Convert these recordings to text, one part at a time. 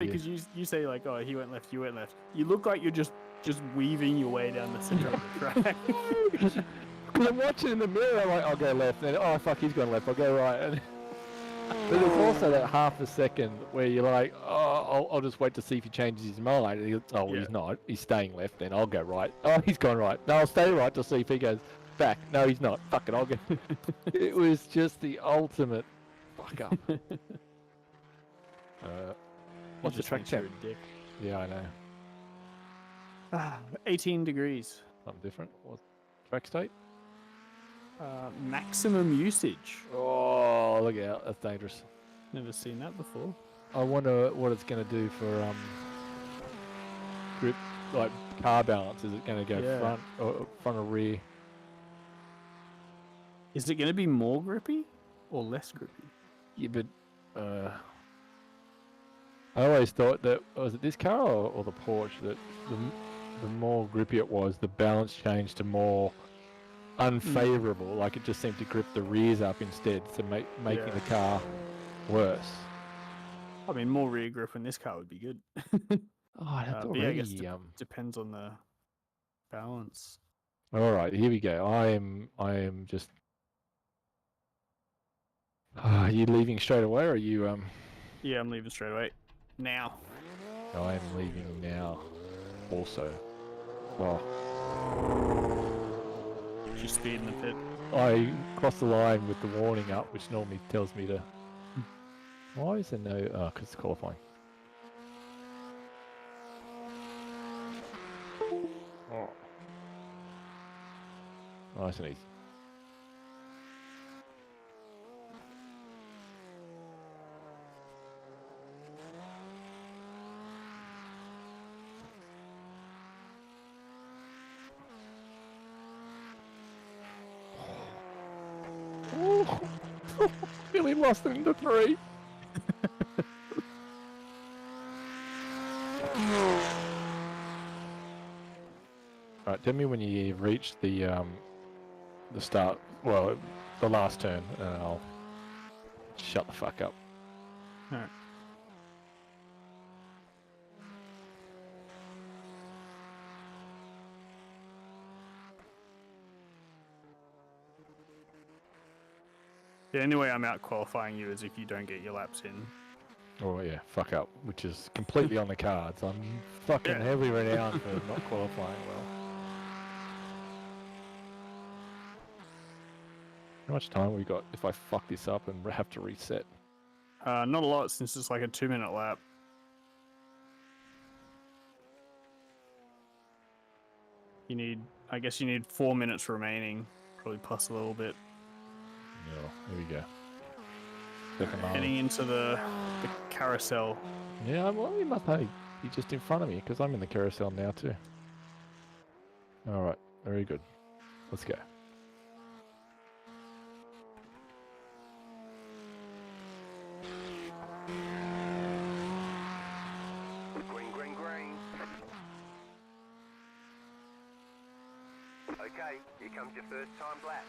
Because you say like, oh, he went left, you went left. You look like you're just weaving your way down the center of the track. Because I'm watching in the mirror, I'm like, I'll go left, and oh fuck, he's gone left, I'll go right. And but there's also that half a second where you're like, oh, I'll just wait to see if he changes his mind. And he's not. He's staying left. Then I'll go right. Oh, he's gone right. No, I'll stay right to see if he goes back. No, he's not. Fuck it, I'll go. It was just the ultimate fuck up. What's the track temp? Yeah, I know. 18 degrees. Something different. What track state? Maximum usage. Oh, look out. That's dangerous. Never seen that before. I wonder what it's going to do for grip, like car balance. Is it going to go front or rear? Is it going to be more grippy or less grippy? Yeah, but I always thought that, was it this car or the Porsche, that the more grippy it was, the balance changed to more unfavourable. Like it just seemed to grip the rears up instead, so making the car worse. I mean, more rear grip in this car would be good. That's already... I guess depends on the balance. All right, here we go. I am just... Are you leaving straight away, or are you... Yeah, I'm leaving straight away. Now. I am leaving now. Also. Well... Just speed in the pit. I crossed the line with the warning up, which normally tells me to... Why is there no... Oh, because it's qualifying. Oh. Nice and easy. Really lost it into 3. Right, tell me when you've reached the start, well, the last turn, and I'll shut the fuck up. Alright. The only way I'm out qualifying you is if you don't get your laps in. Oh yeah, fuck up, which is completely on the cards. I'm fucking heavily renowned for not qualifying well. How much time we got if I fuck this up and have to reset? Not a lot, since it's like a 2-minute lap. I guess you need 4 minutes remaining, probably plus a little bit. Yeah, here we go. Heading into the carousel. Yeah, well, you must be just in front of me, because I'm in the carousel now too. Alright, very good. Let's go. Green, green, green. Okay, here comes your first time lap.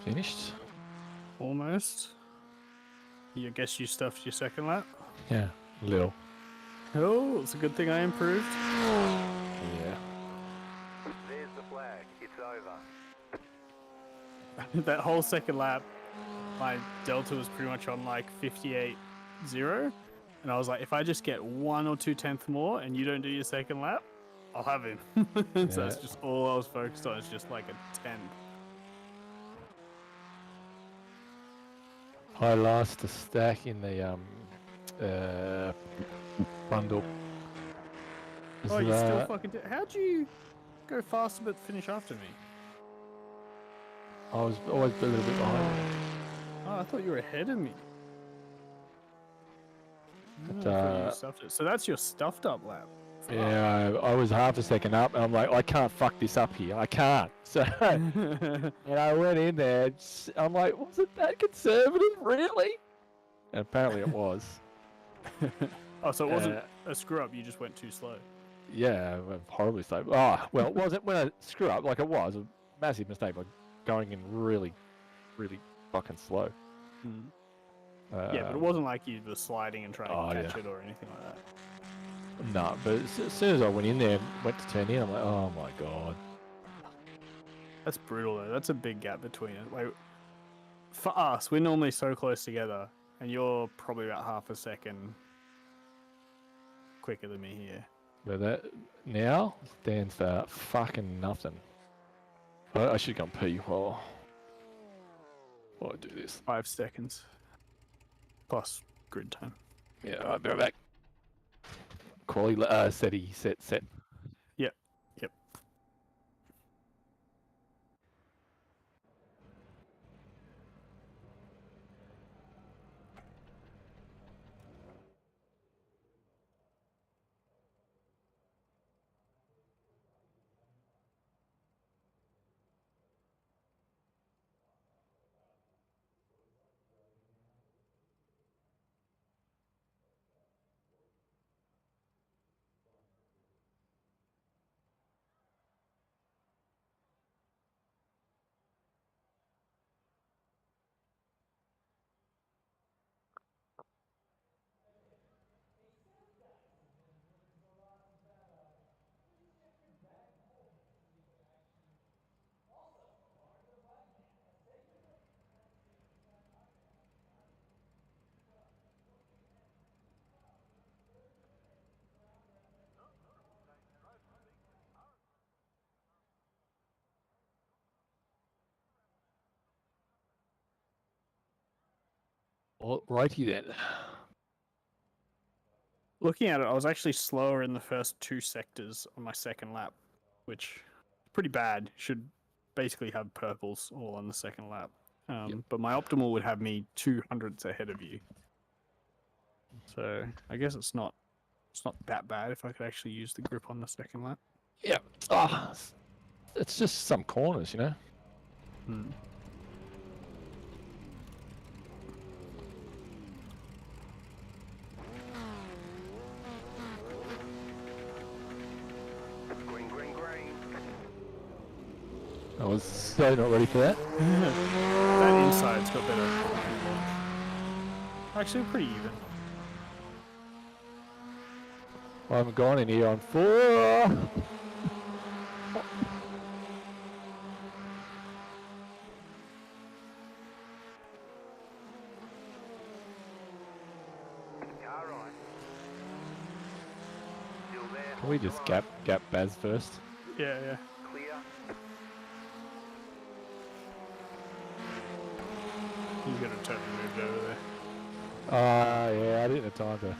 Finished? Almost. I guess you stuffed your second lap. Yeah, little. Oh, it's a good thing I improved. Yeah. There's the flag. It's over. That whole second lap, my delta was pretty much on like 58.0. And I was like, if I just get 1 or 2 tenths more and you don't do your second lap, I'll have him. So that's just all I was focused on. It's just like a 10th. I lost a stack in the bundle. Oh, you still fucking how'd you go faster but finish after me? I was always a little bit behind. Oh, I thought you were ahead of me. But, I thought you stuffed it. So that's your stuffed up lap. Yeah, I was half a second up, and I'm like, I can't fuck this up here. I can't. So, and I went in there. I'm like, was it that conservative, really? And apparently it was. Oh, so it wasn't a screw up. You just went too slow. Yeah, horribly slow. Oh, well, it wasn't when I screw up like it was. A massive mistake by going in really, really fucking slow. Yeah, but it wasn't like you were sliding and trying to catch it or anything like that. No, but as soon as I went in there and went to turn in, I'm like, oh my god. That's brutal though. That's a big gap between it. Like, for us, we're normally so close together, and you're probably about half a second quicker than me here. But that now stands for fucking nothing. I should go and pee while I do this. 5 seconds. Plus grid time. Yeah, I'll be right back. Quality set. Yep. Righty then. Looking at it, I was actually slower in the first 2 sectors on my second lap, which is pretty bad. Should basically have purples all on the second lap. But my optimal would have me 200ths ahead of you. So I guess it's not that bad if I could actually use the grip on the second lap. Yeah. It's just some corners, you know. Green. I was so not ready for that. That inside's got better. Actually, pretty even. I haven't gone in here on 4. Car right. Still there. Can we just gap Baz first? Yeah. Clear. You could have totally moved over there. Yeah, I didn't have time to.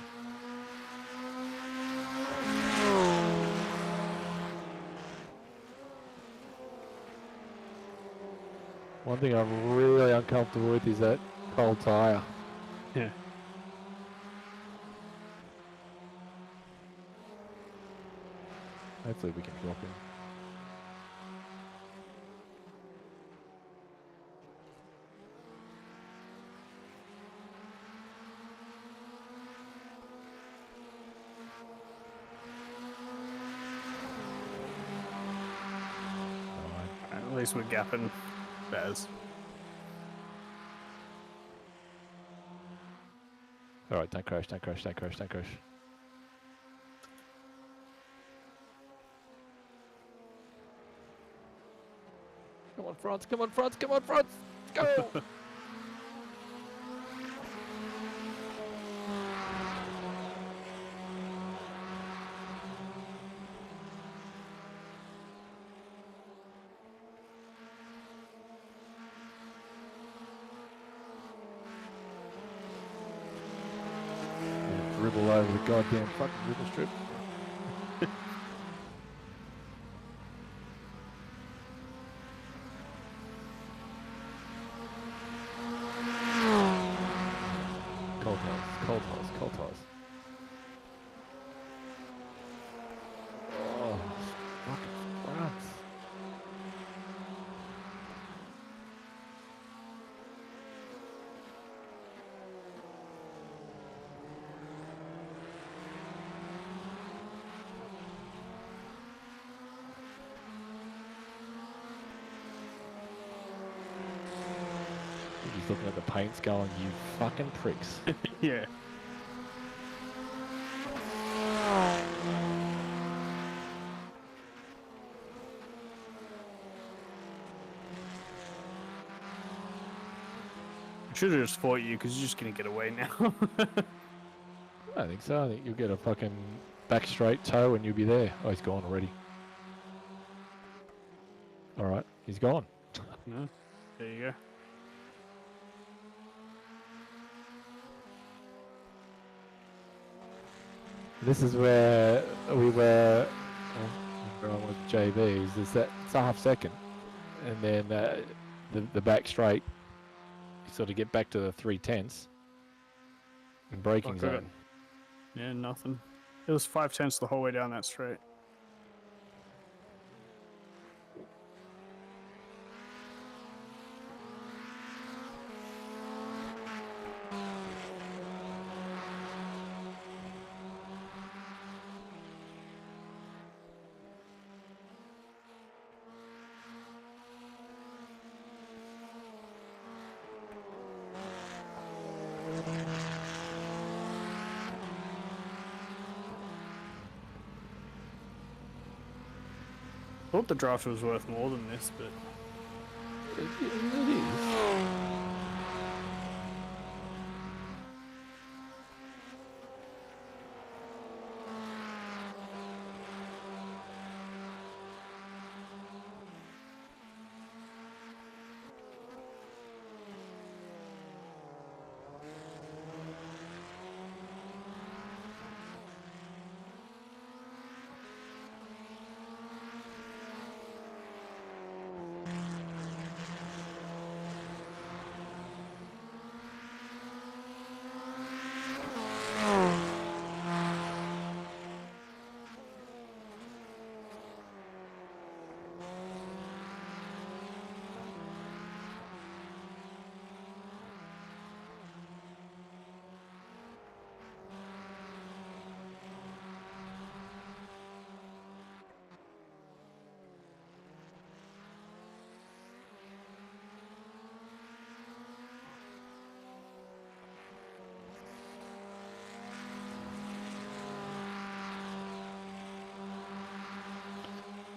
One thing I'm really uncomfortable with is that cold tyre. Yeah. Hopefully we can drop him. At least we're gapping Baz. All right, don't crash, don't crash, don't crash, don't crash. Come on, France, come on, France, come on, France! Go! Dribble over the goddamn fucking dribble strip. Cold toss, cold toss, cold toss. Oh, fucking France. You're just looking at the paints going, you fucking pricks. Yeah. I should have just fought you because you're just gonna get away now. I don't think so. I think you'll get a fucking back straight toe and you'll be there. Oh, he's gone already. Alright, he's gone. No. There you go. This is where we were wrong with JBs. Is that it's a half second, and then the back straight, you sort of get back to the 3/10 in braking Fuck, I got- zone. Yeah, nothing. It was 5/10 the whole way down that straight. I thought the draft was worth more than this, but It is.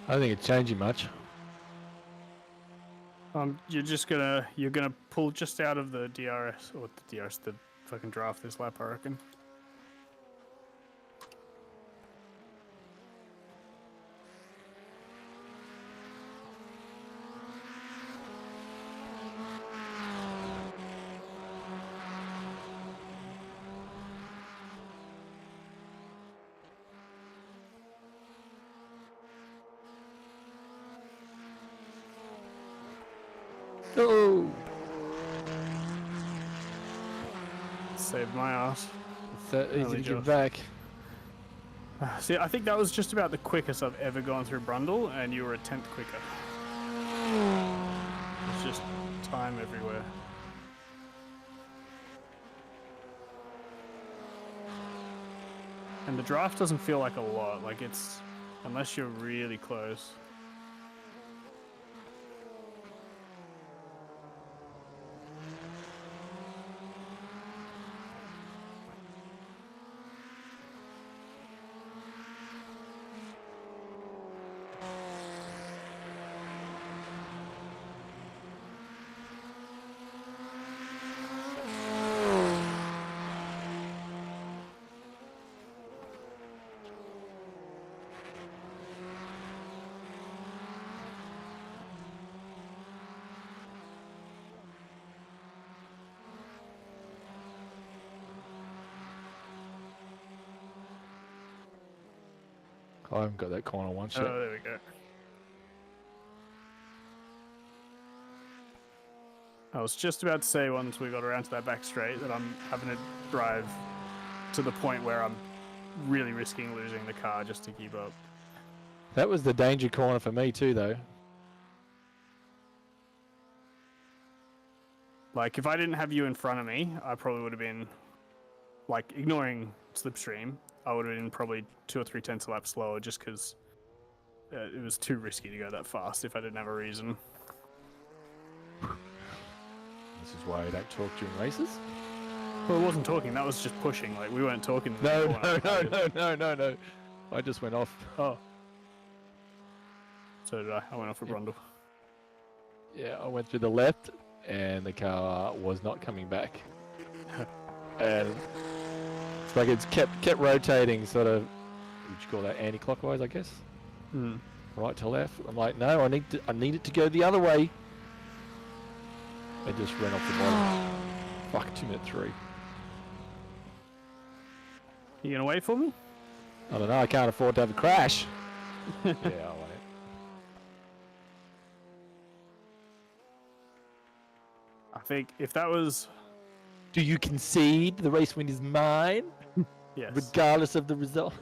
I don't think it's changing much. you're gonna pull just out of the DRS or the fucking draft this lap, I reckon. Oh, Saved my ass. it's so easy Only to get just. back. See, I think that was just about the quickest I've ever gone through Brundle, and you were a tenth quicker. It's just time everywhere. And the draft doesn't feel like a lot. Like it's, unless you're really close. I haven't got that corner once yet. Oh, there we go. I was just about to say once we got around to that back straight that I'm having to drive to the point where I'm really risking losing the car just to keep up. That was the danger corner for me too, though. Like, if I didn't have you in front of me, I probably would have been, like, ignoring slipstream, I would have been probably 2 or 3 tenths a lap slower just because it was too risky to go that fast if I didn't have a reason. This is why I don't talk during races. Well, it wasn't talking, that was just pushing. Like, we weren't talking. No. I just went off. Oh. So did I. I went off a Brundle. Yeah, I went through the left, and the car was not coming back. And it's like it's kept rotating, sort of. Would you call that anti-clockwise? I guess. Hmm. Right to left. I'm like, no, I need it to go the other way. I just ran off the bottom. Fuck, 2:03. You gonna wait for me? I don't know. I can't afford to have a crash. Yeah, I won't. I think if that was... Do you concede the race win is mine, Yes. regardless of the result?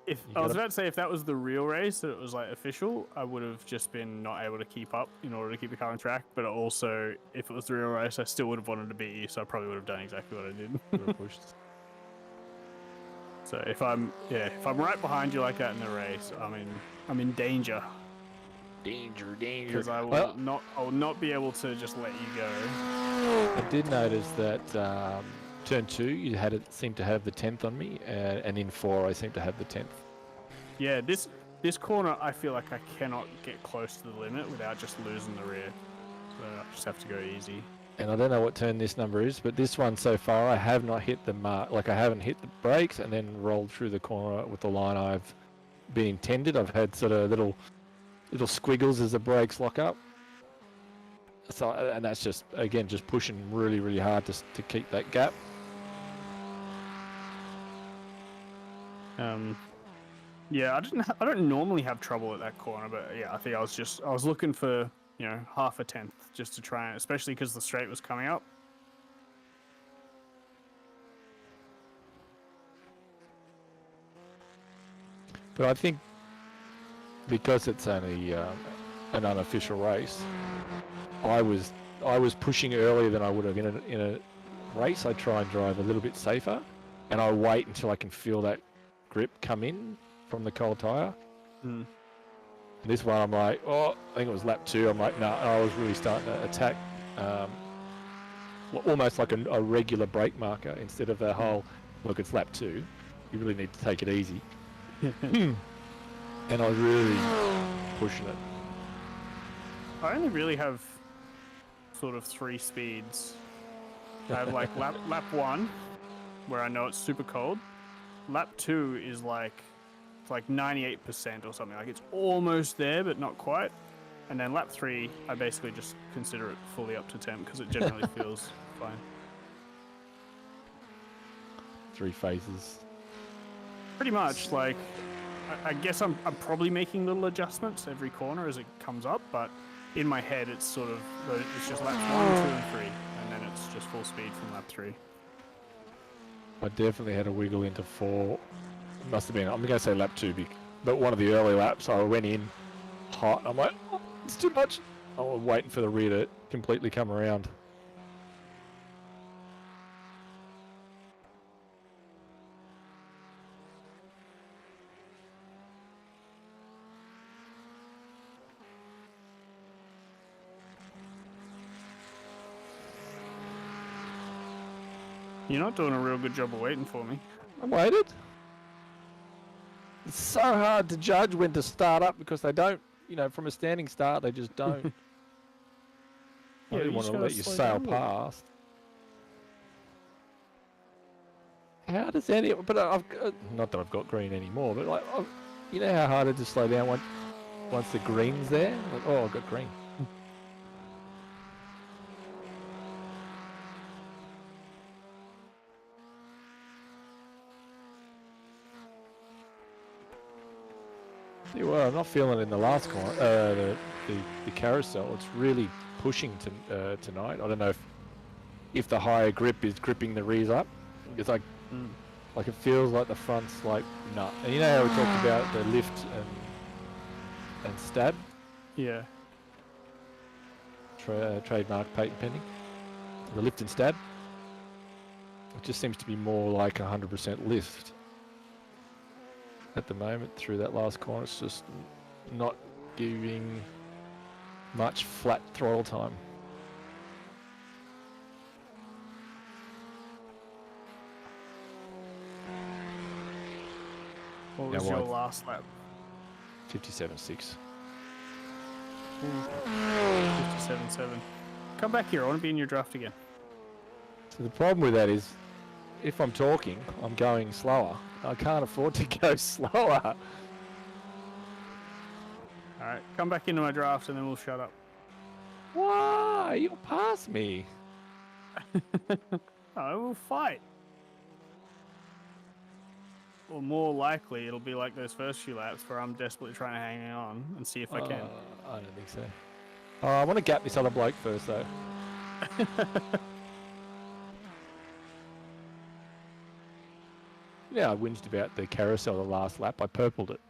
If You I was gotta- about to say if that was the real race, that it was like official, I would have just been not able to keep up in order to keep the car on track. But also, if it was the real race, I still would have wanted to beat you, so I probably would have done exactly what I did. Would've pushed. So if I'm right behind you like that in the race, I'm in danger Danger. because I will not be able to just let you go. I did notice that turn 2, you seemed to have the 10th on me, and in 4, I seem to have the 10th. Yeah, this corner, I feel like I cannot get close to the limit without just losing the rear. So I just have to go easy. And I don't know what turn this number is, but this one so far, I have not hit the mark. Like, I haven't hit the brakes and then rolled through the corner with the line I've been intended. I've had sort of little squiggles as the brakes lock up. So, and that's just, again, just pushing really, really hard to keep that gap. Yeah, I don't normally have trouble at that corner, but yeah, I think I was looking for, half a tenth just to try, and especially because the straight was coming up. But I think because it's only an unofficial race, I was pushing earlier than I would have in a race. I try and drive a little bit safer, and I wait until I can feel that grip come in from the cold tyre. Mm. And this one, I'm like, I think it was lap 2. I'm like, no, I was really starting to attack, almost like a regular brake marker instead of that whole, look, it's lap 2. You really need to take it easy. And I was really pushing it. I only really have sort of 3 speeds. I have like lap 1, where I know it's super cold. Lap 2 is like 98% or something. Like it's almost there, but not quite. And then lap 3, I basically just consider it fully up to temp because it generally feels fine. 3 phases. Pretty much. Like, I guess I'm probably making little adjustments every corner as it comes up, but in my head it's sort of it's just laps 1, 2, and 3, and then it's just full speed from lap 3. I definitely had a wiggle into 4. Must have been, I'm going to say lap 2, but one of the early laps, I went in hot. I'm like, oh, it's too much. I was waiting for the rear to completely come around. You're not doing a real good job of waiting for me. I waited. It's so hard to judge when to start up because they don't, from a standing start, they just don't. I didn't want to let you sail past. How does any? But I've got, not that I've got green anymore, but like, you know how hard it is to slow down once the green's there. Like, oh, I've got green. See, well, I'm not feeling it in the last corner, the carousel. It's really pushing tonight. I don't know if the higher grip is gripping the rears up. It's like it feels like the front's like nut. And you know how we talked about the lift and stab? Yeah. Trademark patent pending. The lift and stab. It just seems to be more like 100% lift at the moment through that last corner. It's just not giving much flat throttle time. What was your last lap? 57.6. 57.7. Come back here. I want to be in your draft again. So the problem with that is, if I'm talking, I'm going slower. I can't afford to go slower. Alright, come back into my draft and then we'll shut up. Why? You'll pass me. I will fight. Or more likely, it'll be like those first few laps where I'm desperately trying to hang on and see if I can. I don't think so. I want to gap this other bloke first, though. Yeah, I whinged about the carousel the last lap. I purpled it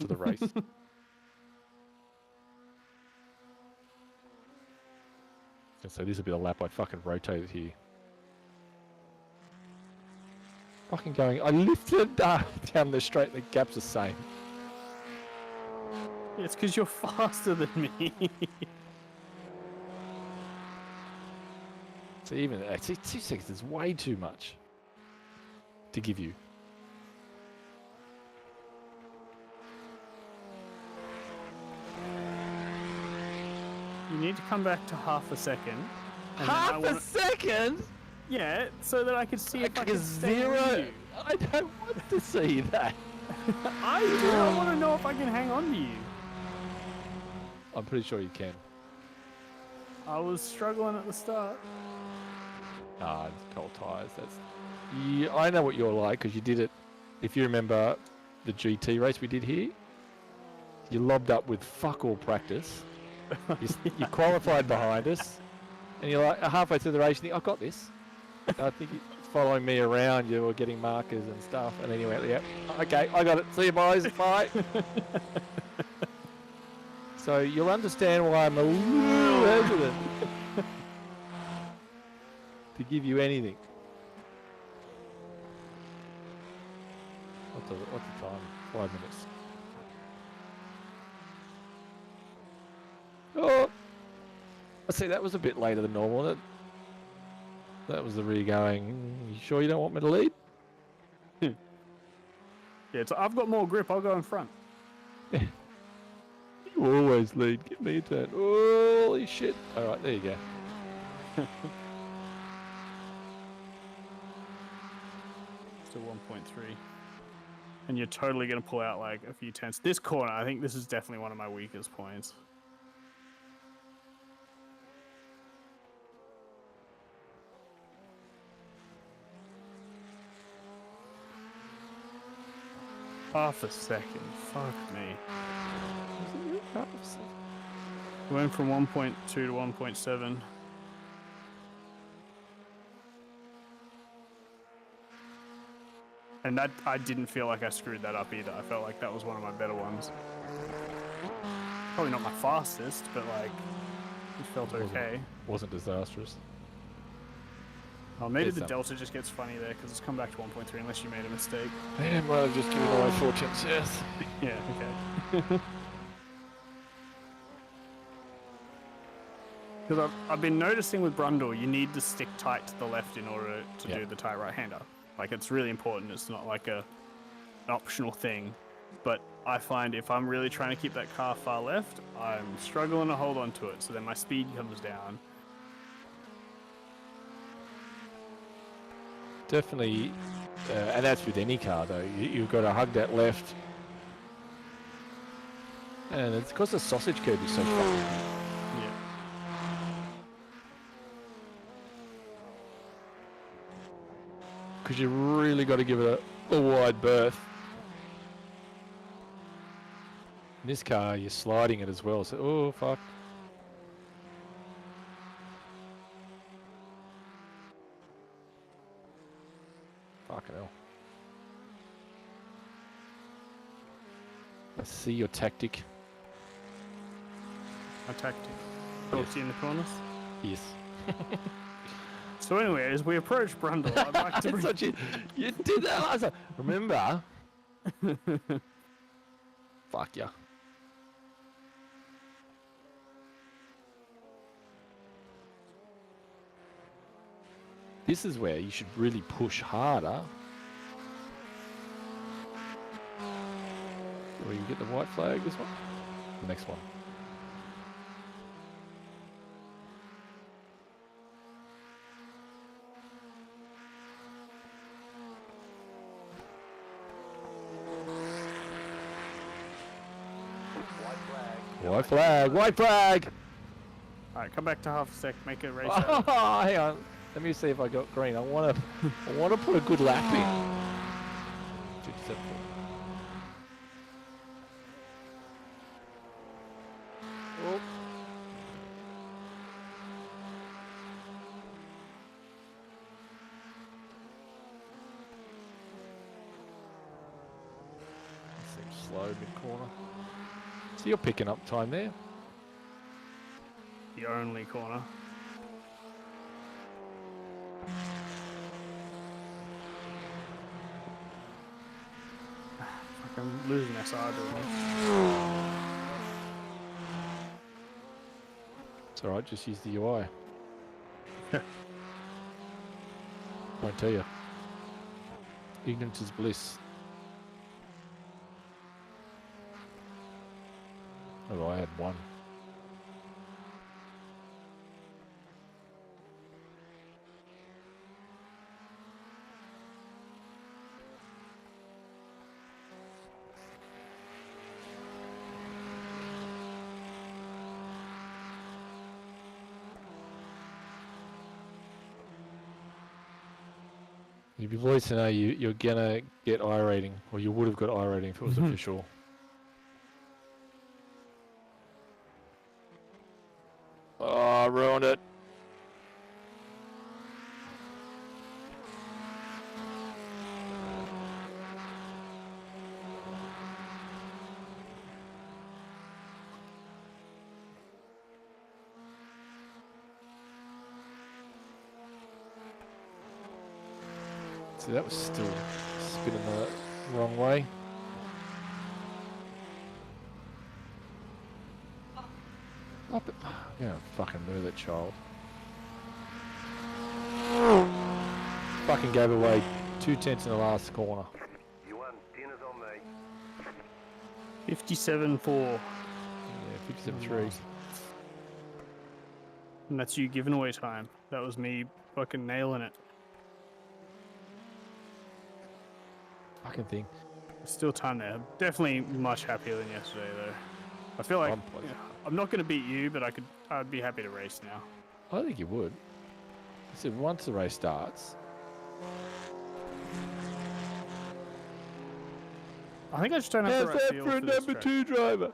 for the race. And so this will be the lap I fucking rotated here. Fucking going, I lifted down the straight, the gap's the same. It's because you're faster than me. So even 2 seconds is way too much to give you. You need to come back to half a second. Half a second? Yeah, so that I can see if I can stay zero. with you. I don't want to see that. I do. I want to know if I can hang on to you. I'm pretty sure you can. I was struggling at the start. Ah, it's cold tyres. Yeah, I know what you're like because you did it. If you remember the GT race we did here, you lobbed up with fuck all practice. You qualified behind us, and you're like halfway through the race, you think, I've got this. I think you're following me around, you were getting markers and stuff, and then you went, yeah, okay, I got it. See you boys, bye. So you'll understand why I'm a little hesitant to give you anything. What's the time? 5 minutes. Oh, I see. That was a bit later than normal. That was the rear going. You sure you don't want me to lead? Yeah, so I've got more grip. I'll go in front. You always lead. Give me a turn. Holy shit! All right, there you go. Still 1.3. And you're totally going to pull out like a few tenths. This corner, I think this is definitely one of my weakest points. Half a second. Fuck me. We went from 1.2 to 1.7. And that, I didn't feel like I screwed that up either. I felt like that was one of my better ones. Probably not my fastest, but like, it felt okay. Wasn't disastrous. Oh, maybe the delta just gets funny there because it's come back to 1.3 unless you made a mistake. Yeah, might have just given away 4 tenths, yes. Yeah, okay. Because I've been noticing with Brundle, you need to stick tight to the left in order to do the tight right-hander. Like, it's really important. It's not like an optional thing. But I find if I'm really trying to keep that car far left, I'm struggling to hold on to it. So then my speed comes down. Definitely, and that's with any car though. You've got to hug that left. And it's because the sausage curve is so fucking big. Because you really got to give it a wide berth. In this car, you're sliding it as well. So, oh fuck. Fucking hell. I see your tactic. My tactic. Talks you in the corners. Yes. So anyway, as we approach Brundle, I'd like to bring... you did that last time. Remember? Fuck ya. This is where you should really push harder. Will you get the white flag, this one? The next one. White flag, white flag! Alright, come back to half a sec, make it race Oh, out. hang on. Let me see if I got green. I want to put a good lap in. 57. Oh. Seems slow mid-corner. So you're picking up time there. The only corner. I'm losing SR doing this. It's alright, just use the UI. Won't tell you. Ignorance is bliss. Oh, I had one. You'd be pleased to know you're gonna get I rating, or you would have got I rating if it was official. Oh, I ruined it. See, that was still spinning the wrong way. Up it. Yeah, fucking move that child. Fucking gave away 2/10 in the last corner. You won. Dinner's on me. 57-4. Yeah, 57-3. And that's you giving away time. That was me fucking nailing it. Fucking thing. Still time there. Definitely much happier than yesterday though. I feel like I'm not going to beat you, but I'd be happy to race now. I think you would. I said once the race starts. I think I just don't have the right feel for this track. 2 driver.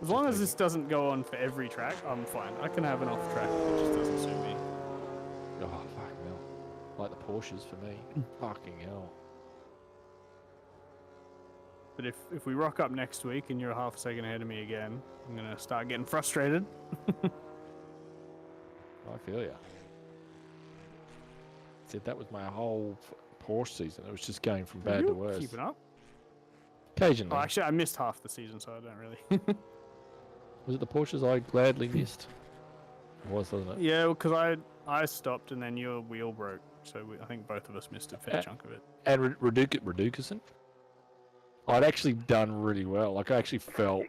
As long as this doesn't go on for every track, I'm fine. I can have an off track that just doesn't suit me. Oh, fucking hell. Like the Porsches for me. Fucking hell. But if we rock up next week and you're half a second ahead of me again, I'm going to start getting frustrated. I feel ya. Said that was my whole Porsche season. It was just going from bad to worse. Keeping up? Occasionally. Oh, actually, I missed half the season, so I don't really. Was it the Porsches I gladly missed? It was, wasn't it? Yeah, because I stopped and then your wheel broke. So I think both of us missed a fair chunk of it. And Reducison? I'd actually done really well. Like, I actually felt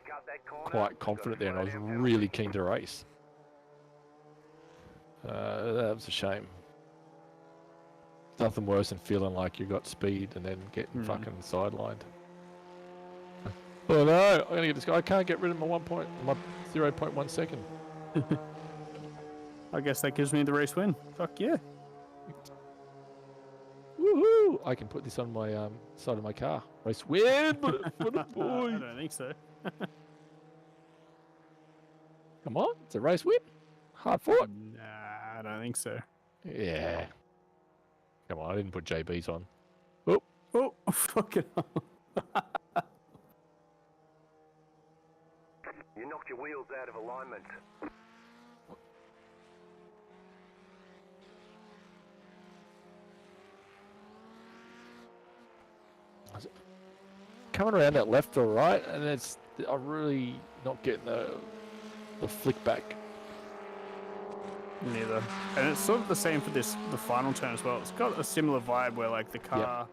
quite confident there, and I was really keen to race. That was a shame. Nothing worse than feeling like you got speed and then getting fucking sidelined. Oh no! I'm gonna get this guy. I can't get rid of my 0.1 second. I guess that gives me the race win. Fuck yeah. Woo! Woohoo! I can put this on my side of my car. Race win for the I boy. don't think so. Come on, it's a race win. Hard fought. Nah, I don't think so. Yeah. Come on, I didn't put JB's on. Oh, fucking hell. You knocked your wheels out of alignment. Coming around that left or right, and I'm really not getting the flick back. Neither. And it's sort of the same for the final turn as well. It's got a similar vibe where like the car,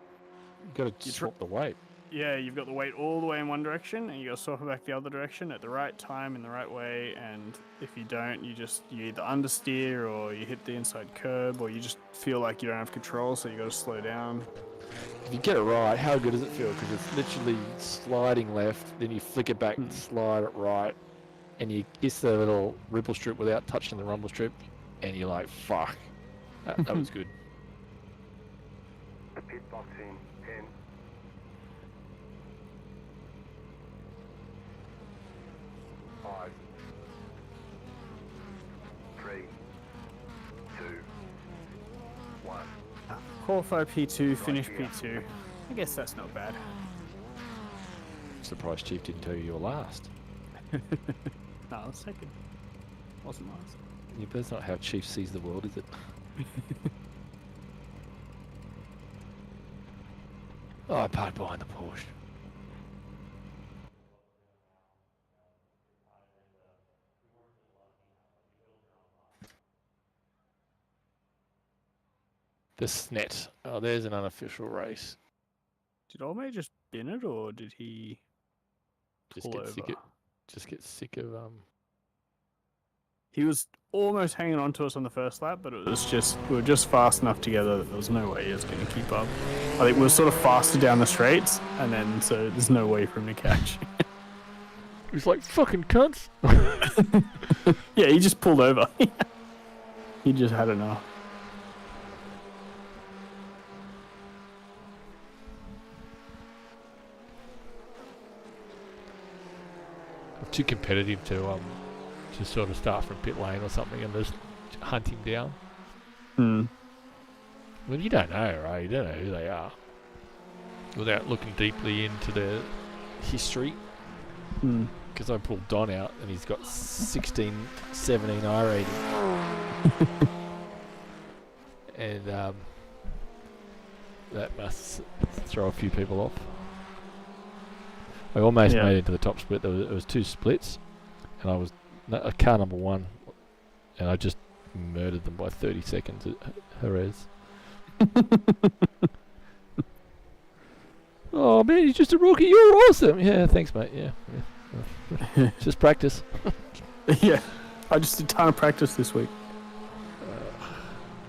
You got to swap the weight. yeah, you've got the weight all the way in one direction, and you got to swap it back the other direction at the right time in the right way. And if you don't, you either understeer or you hit the inside curb, or you just feel like you don't have control, so you got to slow down. If you get it right, how good does it feel? Because it's literally sliding left, then you flick it back and slide it right, and you kiss the little ripple strip without touching the rumble strip, and you're like, fuck, that was good. The pit box in 10. Five. 3. 2. 1. Qualify P2, finish P2. I guess that's not bad. Surprised Chief didn't tell you you were last. No, second. Wasn't last. Yeah, but that's not how Chief sees the world, is it? Oh, I parked behind the Porsche. The Snet. Oh, there's an unofficial race. Did Old Mate just bin it, or did he Just pull get sick over? just get sick of He was almost hanging on to us on the first lap, but it was just we were just fast enough together that there was no way he was going to keep up. I think we were sort of faster down the straights, and then so there's no way for him to catch. He's like, fucking cunts. Yeah, he just pulled over. He just had enough. Too competitive to sort of start from pit lane or something and just hunt him down. Well, you don't know, right? You don't know who they are without looking deeply into their history. Because I pulled Don out and he's got 16, 17 I rating. And that must throw a few people off. I almost made it into the top split. There was two splits, and I was car number one, and I just murdered them by 30 seconds at Jerez. Oh man, you're just a rookie. You're awesome. Yeah, thanks, mate. Yeah. Just practice. Yeah, I just did a ton of practice this week.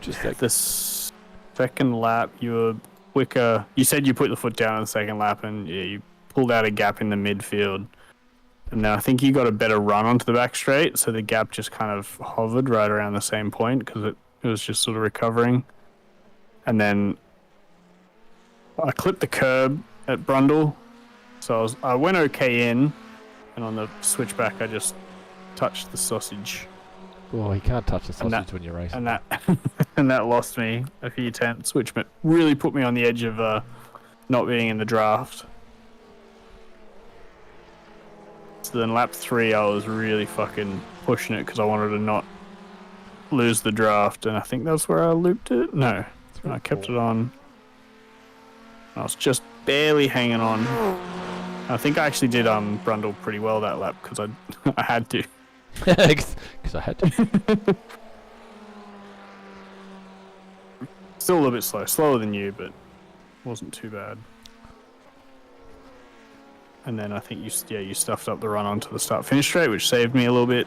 Just like this second lap, you were quicker. You said you put the foot down on the second lap, and yeah, you pulled out a gap in the midfield, and then I think you got a better run onto the back straight, so the gap just kind of hovered right around the same point because it was just sort of recovering. And then I clipped the curb at Brundle, so I went okay in, and on the switchback I just touched the sausage. oh, you can't touch the sausage when you're racing. And that and that lost me a few tenths, which really put me on the edge of not being in the draft. So then lap 3, I was really fucking pushing it because I wanted to not lose the draft, and I think that's where I looped it. No, I kept it on. I was just barely hanging on. I think I actually did Brundle pretty well that lap because I had to. Because I had to. Still a little bit slower than you, but wasn't too bad. And then I think you stuffed up the run onto the start-finish straight, which saved me a little bit.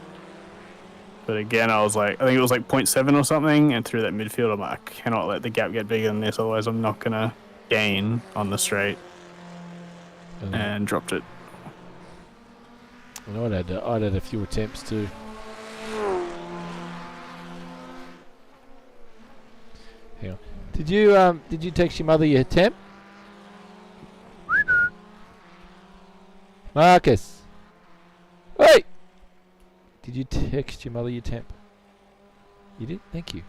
But again, I think it was like 0.7 or something, and through that midfield, I'm like, I cannot let the gap get bigger than this, otherwise I'm not going to gain on the straight. And dropped it. And I'd had a few attempts too. Hang on. Did you text your mother your temp? Marcus. Hey! Did you text your mother your temp? You did? Thank you.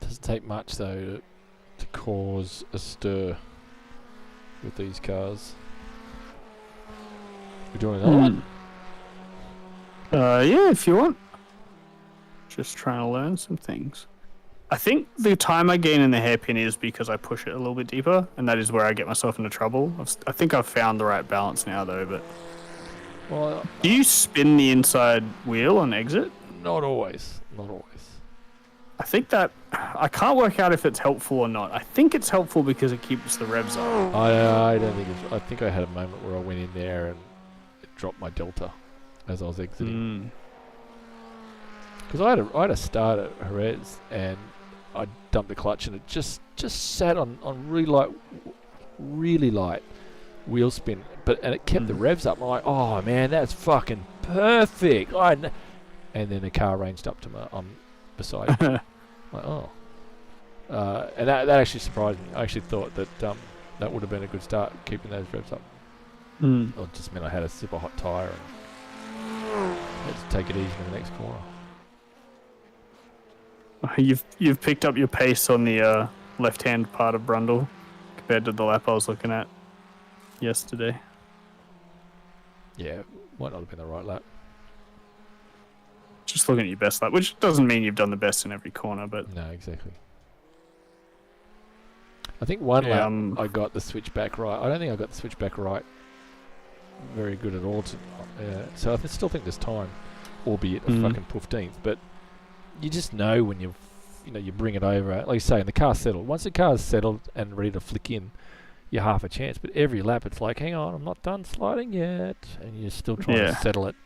Doesn't take much though to cause a stir with these cars. We're doing another one? Yeah, if you want. Just trying to learn some things. I think the time I gain in the hairpin is because I push it a little bit deeper, and that is where I get myself into trouble. I think I've found the right balance now, though. But Well, do you spin the inside wheel on exit? not always. Not always. I think that I can't work out if it's helpful or not. I think it's helpful because it keeps the revs up. I don't think it's... I think I had a moment where I went in there and it dropped my delta as I was exiting. Because I had a start at Jerez and I dumped the clutch and it just sat on really light wheel spin, and it kept the revs up. I'm like, oh man, that's fucking perfect. And then the car ranged up to my beside me. Like, oh, and that actually surprised me. I actually thought that that would have been a good start, keeping those revs up. It just meant I had a super hot tyre and had to take it easy in the next corner. You've picked up your pace on the left-hand part of Brundle compared to the lap I was looking at yesterday. Yeah, might not have been the right lap. Just looking at your best lap, which doesn't mean you've done the best in every corner, but No, exactly. I think one lap I got the switchback right. I don't think I got the switchback right very good at all. So I still think there's time, albeit a fucking 15th. But you just know when you bring it over. Like you say, and the car's settled. Once the car's settled and ready to flick in, you're half a chance. But every lap, it's like, hang on, I'm not done sliding yet, and you're still trying to settle it.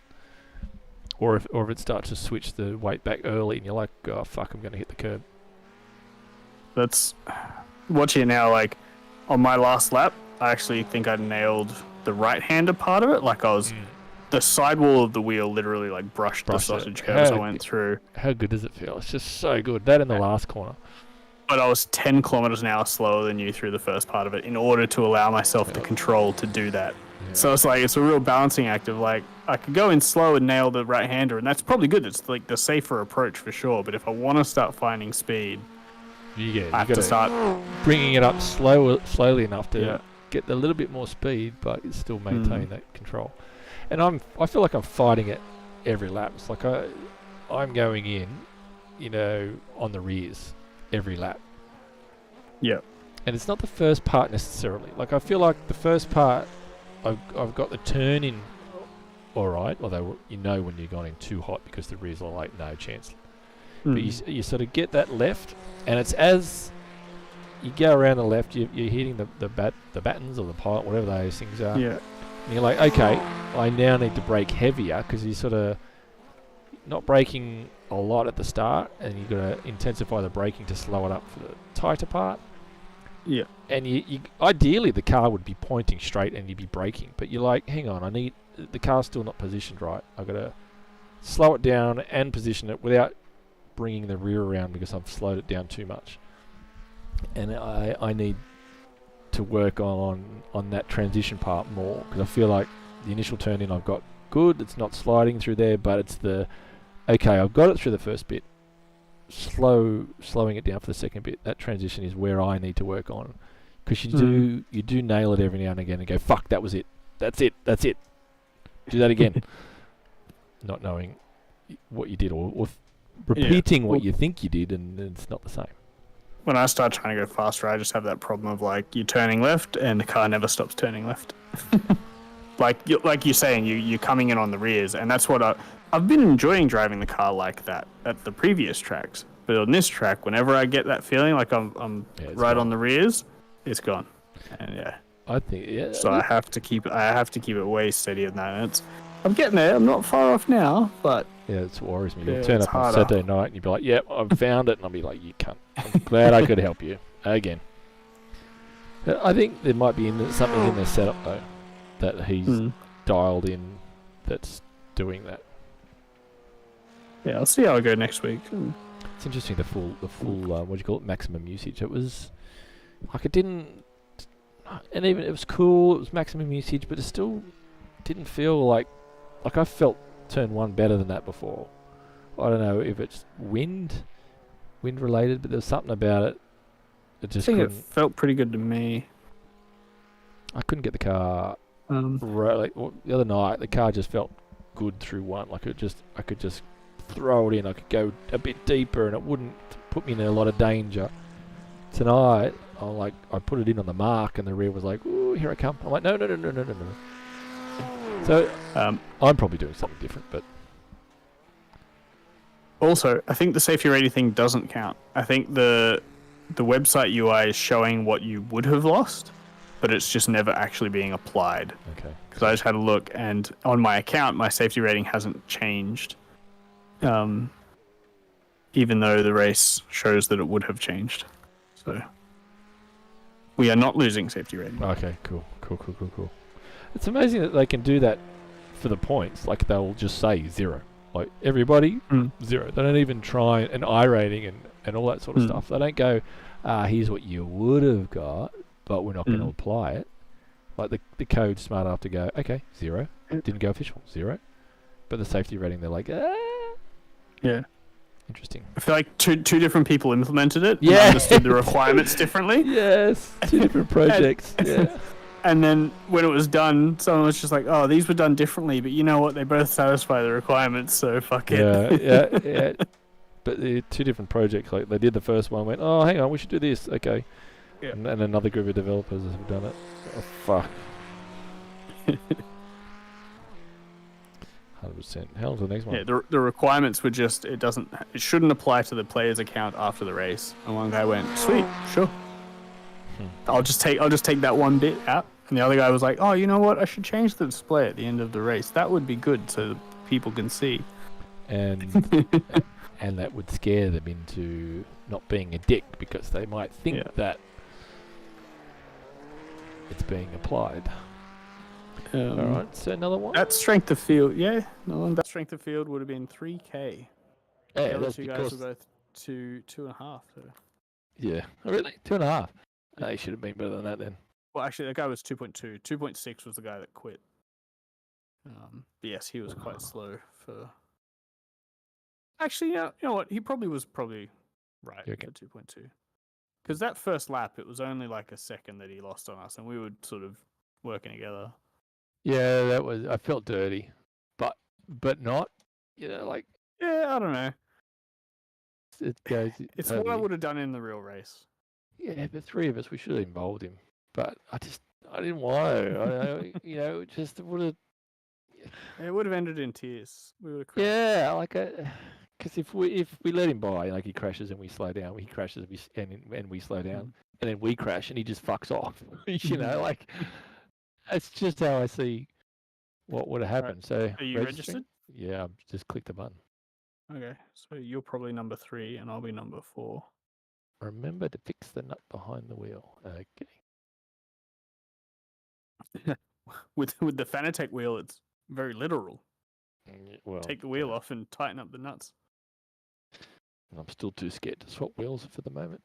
Or if it starts to switch the weight back early, and you're like, oh fuck, I'm going to hit the curb. That's watching it now. Like on my last lap, I actually think I nailed the right-hander part of it. Like I was, the sidewall of the wheel literally like brushed the sausage curve as I went through. How good does it feel? It's just so good. That in the last corner. But I was 10 kilometers an hour slower than you through the first part of it in order to allow myself the control to do that. Yeah. So it's like, it's a real balancing act of like, I could go in slow and nail the right-hander, and that's probably good. It's like the safer approach for sure. But if I want to start finding speed, I have to start bringing it up slowly enough to get a little bit more speed, but still maintain that control. And I feel like I'm fighting it every lap. It's like I'm going in, on the rears every lap. Yeah. And it's not the first part necessarily. Like I feel like the first part, I've got the turn in all right, although when you're going in too hot because the rears are like no chance. But you sort of get that left, and it's as you go around the left, you're hitting the battens or the pilot, whatever those things are. Yeah. And you're like, okay, I now need to brake heavier because you're sort of not braking a lot at the start, and you've got to intensify the braking to slow it up for the tighter part. Yeah. And you ideally the car would be pointing straight and you'd be braking, but you're like, hang on, the car's still not positioned right. I've got to slow it down and position it without bringing the rear around because I've slowed it down too much. And I need to work on that transition part more because I feel like the initial turn in I've got good. It's not sliding through there, but it's okay, I've got it through the first bit. Slowing it down for the second bit. That transition is where I need to work on because you do nail it every now and again and go, fuck, that was it. That's it. Do that again. Not knowing what you did or repeating what you think you did, and it's not the same. When I start trying to go faster, I just have that problem of like you're turning left and the car never stops turning left. like you're saying, you're coming in on the rears, and that's what I've been enjoying driving the car like that at the previous tracks. But on this track, whenever I get that feeling like I'm Yeah, it's right gone. on the rears, it's gone. And yeah, I think, yeah. so I have to keep it way steadier than that. And I'm getting there. I'm not far off now, but Yeah, it worries me. Yeah, You'll turn it's up on harder. Saturday night and you'll be like, yep, I've found it. And I'll be like, you cunt. I'm glad I could help you. Again. I think there might be something in their setup, though, that he's dialed in that's doing that. Yeah, I'll see how I go next week. It's interesting, the full what do you call it, maximum usage. It was, like, it didn't, and even, it was cool, it was maximum usage, but it still didn't feel like I felt turn 1 better than that before. I don't know if it's wind related, but there was something about it. It I just think it couldn't. felt pretty good to me. I couldn't get the car right. Like, the other night, the car just felt good through 1. Like I could just throw it in. I could go a bit deeper, and it wouldn't put me in a lot of danger. Tonight, I put it in on the mark, and the rear was like, "Ooh, here I come." I'm like, no. So I'm probably doing something different, but Also, I think the safety rating thing doesn't count. I think the website UI is showing what you would have lost, but it's just never actually being applied. okay. Because I just had a look, and on my account, my safety rating hasn't changed. Even though the race shows that it would have changed. So we are not losing safety rating. Okay, cool. It's amazing that they can do that for the points. Like, they'll just say 0. Like, everybody, 0. They don't even try an I rating and all that sort of stuff. They don't go, here's what you would have got, but we're not going to apply it. Like, the code's smart enough to go, okay, 0. Didn't go official, 0. But the safety rating, they're like, Yeah. Interesting. I feel like two different people implemented it and Yeah. understood the requirements differently. Yes, 2 different projects. Yeah. And then when it was done, someone was just like, oh, these were done differently, but you know what? They both satisfy the requirements, so fuck it. Yeah. But they're 2 different projects. Like, they did the first one, went, oh, hang on, we should do this. Okay. Yeah. And another group of developers have done it. Oh, fuck. 100%. How's the next one? Yeah, the requirements were just, it shouldn't apply to the player's account after the race. And one guy went, sweet, sure. I'll just take that one bit out. And the other guy was like, oh, you know what? I should change the display at the end of the race. That would be good so people can see. And and that would scare them into not being a dick, because they might think that it's being applied. Alright, so another one? That strength of field, that strength of field would have been 3k. Yeah, The other that's two guys because... were both 2.5. So. Yeah. Oh, really? 2.5? They should have been better than that then. Well, actually, that guy was 2.2. 2.6 was the guy that quit. But yes, he was quite slow for... Actually, you know what? He probably was right for 2.2. Because that first lap, it was only like a second that he lost on us, and we were sort of working together. Yeah, that was... I felt dirty. But not, like... Yeah, I don't know. It goes... It's what I would have done in the real race. Yeah, the 3 of us, we should have involved him. But I didn't want to. It just would have... It would have ended in tears. We would have crashed. Yeah, like because if we let him by, like, he crashes and we slow down, he crashes and we slow down, and then we crash and he just fucks off. Like, that's just how I see what would have happened. Right. So, are you registered? Yeah, I've just clicked the button. Okay, so you're probably number 3 and I'll be number 4. Remember to fix the nut behind the wheel. Okay. with the Fanatec wheel, it's very literal. Well, take the wheel off and tighten up the nuts. I'm still too scared to swap wheels for the moment.